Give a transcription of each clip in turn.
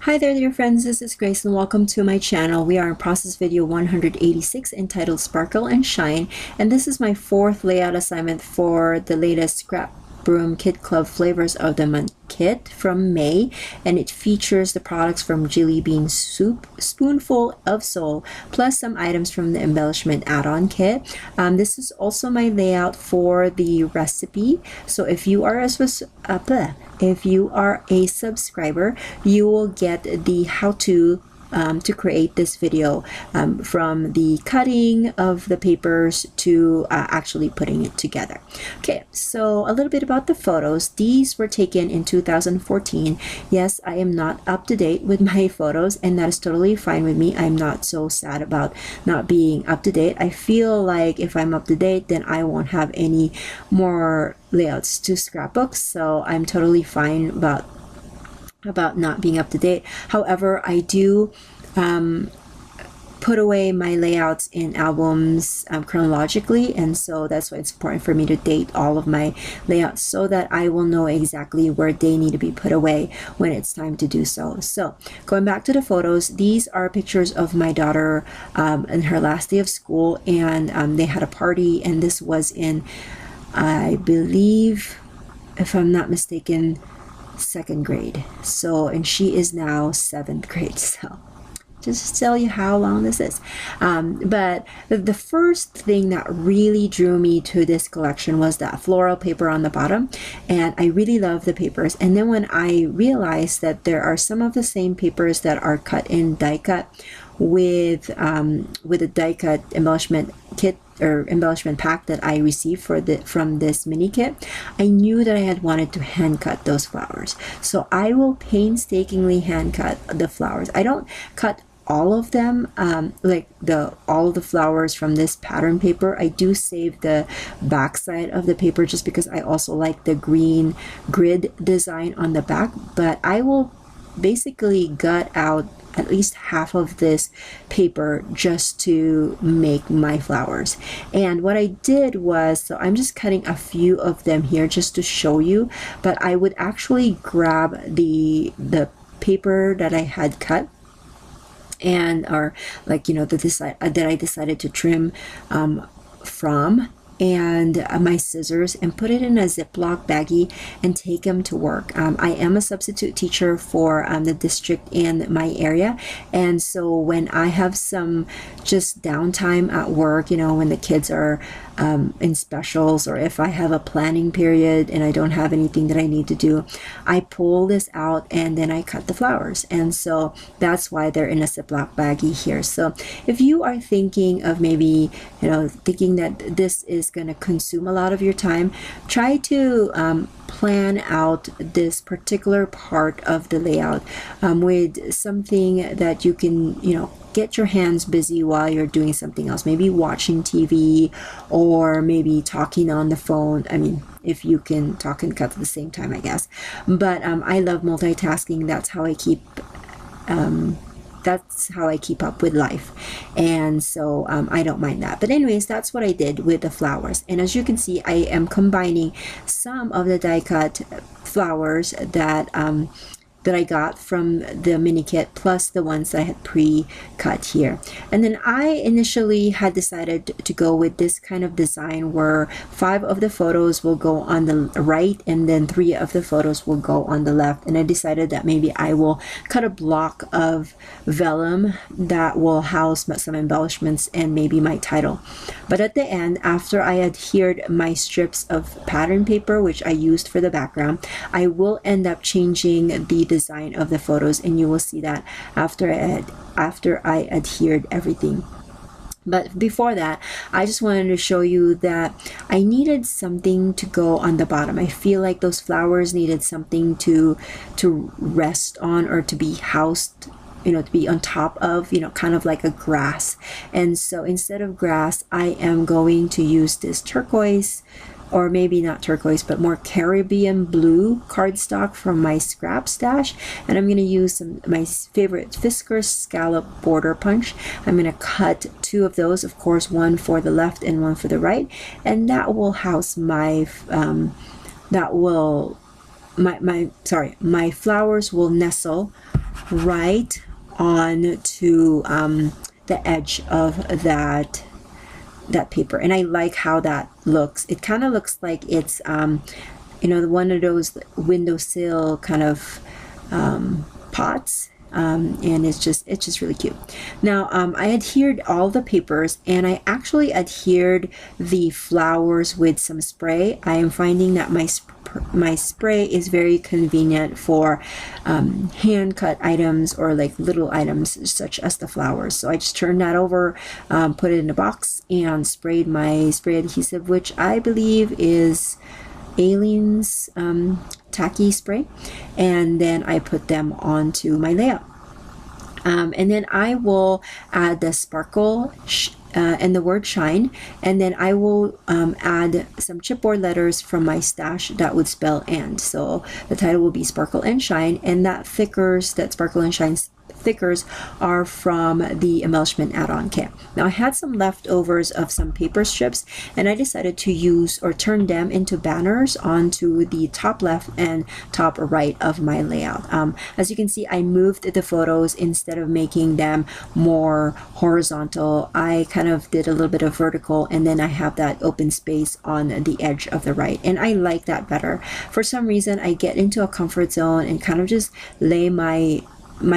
Hi there, dear friends. This is Grace and welcome to my channel. We are in process video 186 entitled Sparkle and Shine, and this is my fourth layout assignment for the latest ScrapRoom Kid Club Flavors of the Month kit from May, and it features the products from Jelly Bean Soup, Spoonful of Soul, plus some items from the embellishment add-on kit. This is also my layout for the recipe, so if you are a subscriber, you will get the how-to to create this video, from the cutting of the papers to actually putting it together. Okay, so a little bit about the photos. These were taken in 2014. Yes, I am not up to date with my photos, and that is totally fine with me. I'm not so sad about not being up to date. I feel like if I'm up to date, then I won't have any more layouts to scrapbooks, so I'm totally fine about not being up to date. However, I do put away my layouts in albums chronologically, and so that's why it's important for me to date all of my layouts so that I will know exactly where they need to be put away when it's time to do so. So going back to the photos, these are pictures of my daughter in her last day of school, and they had a party, and this was in, I believe, if I'm not mistaken, second grade. So, and she is now seventh grade, so just to tell you how long this is. But the first thing that really drew me to this collection was that floral paper on the bottom, and I really love the papers. And then when I realized that there are some of the same papers that are cut in die cut with a die cut embellishment kit or embellishment pack that I received from this mini kit, I knew that I had wanted to hand cut those flowers. So I will painstakingly hand cut the flowers. I don't cut all of them, like all the flowers from this pattern paper. I do save the back side of the paper just because I also like the green grid design on the back, but I will basically gut out at least half of this paper just to make my flowers. And what I did was, so I'm just cutting a few of them here just to show you, but I would actually grab the paper that I had cut, and or like, you know, that I decided to trim from, and my scissors, and put it in a Ziploc baggie and take them to work. I am a substitute teacher for the district in my area, and so when I have some just downtime at work, you know, when the kids are in specials, or if I have a planning period and I don't have anything that I need to do, I pull this out and then I cut the flowers. And so that's why they're in a Ziploc baggie here. So if you are thinking of maybe, you know, thinking that this is going to consume a lot of your time, try to plan out this particular part of the layout with something that you can, you know, get your hands busy while you're doing something else, maybe watching TV or maybe talking on the phone. I mean, if you can talk and cut at the same time, I guess. But I love multitasking. That's how I keep up with life, and so I don't mind that. But anyways, that's what I did with the flowers. And as you can see, I am combining some of the die cut flowers that I got from the mini kit, plus the ones that I had pre-cut here. And then I initially had decided to go with this kind of design where 5 of the photos will go on the right and then 3 of the photos will go on the left. And I decided that maybe I will cut a block of vellum that will house some embellishments and maybe my title. But at the end, after I adhered my strips of pattern paper, which I used for the background, I will end up changing the design of the photos, and you will see that after I adhered everything. But before that, I just wanted to show you that I needed something to go on the bottom. I feel like those flowers needed something to rest on, or to be housed, you know, to be on top of, you know, kind of like a grass. And so instead of grass, I am going to use this turquoise, or maybe not turquoise, but more Caribbean blue cardstock from my scrap stash. And I'm going to use my favorite Fiskars scallop border punch. I'm going to cut 2 of those, of course, one for the left and one for the right, and that will house my my flowers will nestle right on to the edge of that paper. And I like how that looks. It kind of looks like it's you know, one of those windowsill kind of pots. And it's just really cute. Now I adhered all the papers, and I actually adhered the flowers with some spray. I am finding that my spray is very convenient for hand cut items or like little items such as the flowers. So I just turned that over, put it in a box, and sprayed my spray adhesive, which I believe is Aleene's tacky spray, and then I put them onto my layout. And then I will add the sparkle and the word shine, and then I will add some chipboard letters from my stash that would spell and. So the title will be Sparkle and Shine, and that Sparkle and Shine stickers are from the embellishment add-on kit. Now I had some leftovers of some paper strips, and I decided to use or turn them into banners onto the top left and top right of my layout. As you can see, I moved the photos. Instead of making them more horizontal, I kind of did a little bit of vertical, and then I have that open space on the edge of the right, and I like that better. For some reason, I get into a comfort zone and kind of just lay my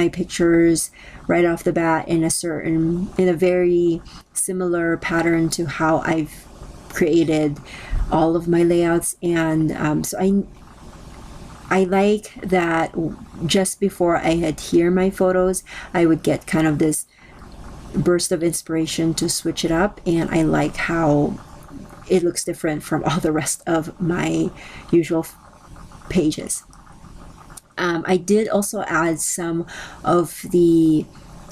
pictures right off the bat in a very similar pattern to how I've created all of my layouts. And so I like that just before I adhere my photos, I would get kind of this burst of inspiration to switch it up, and I like how it looks different from all the rest of my usual pages. I did also add some of the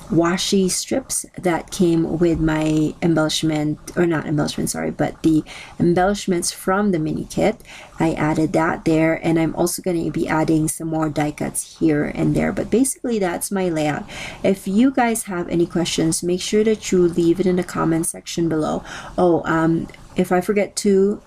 washi strips that came with my embellishment, or not embellishment, sorry, but the embellishments from the mini kit. I added that there, and I'm also going to be adding some more die cuts here and there. But basically, that's my layout. If you guys have any questions, make sure that you leave it in the comment section below. Oh, if I forget to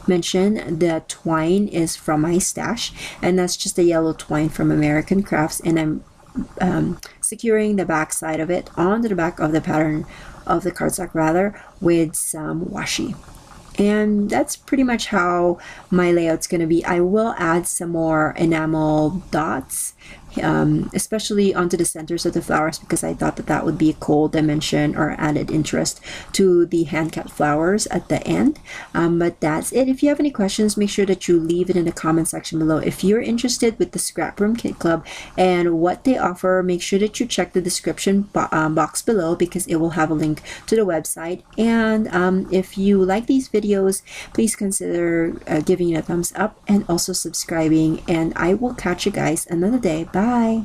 mention, the twine is from my stash, and that's just a yellow twine from American Crafts, and I'm securing the back side of it onto the back of the pattern of the cardstock rather with some washi. And that's pretty much how my layout's going to be. I will add some more enamel dots, especially onto the centers of the flowers, because I thought that that would be a cool dimension or added interest to the hand cut flowers at the end. But that's it. If you have any questions, make sure that you leave it in the comment section below. If you're interested with the ScrapRoom Kit Club and what they offer, make sure that you check the description box below, because it will have a link to the website. And if you like these videos, please consider giving it a thumbs up and also subscribing, and I will catch you guys another day. Bye.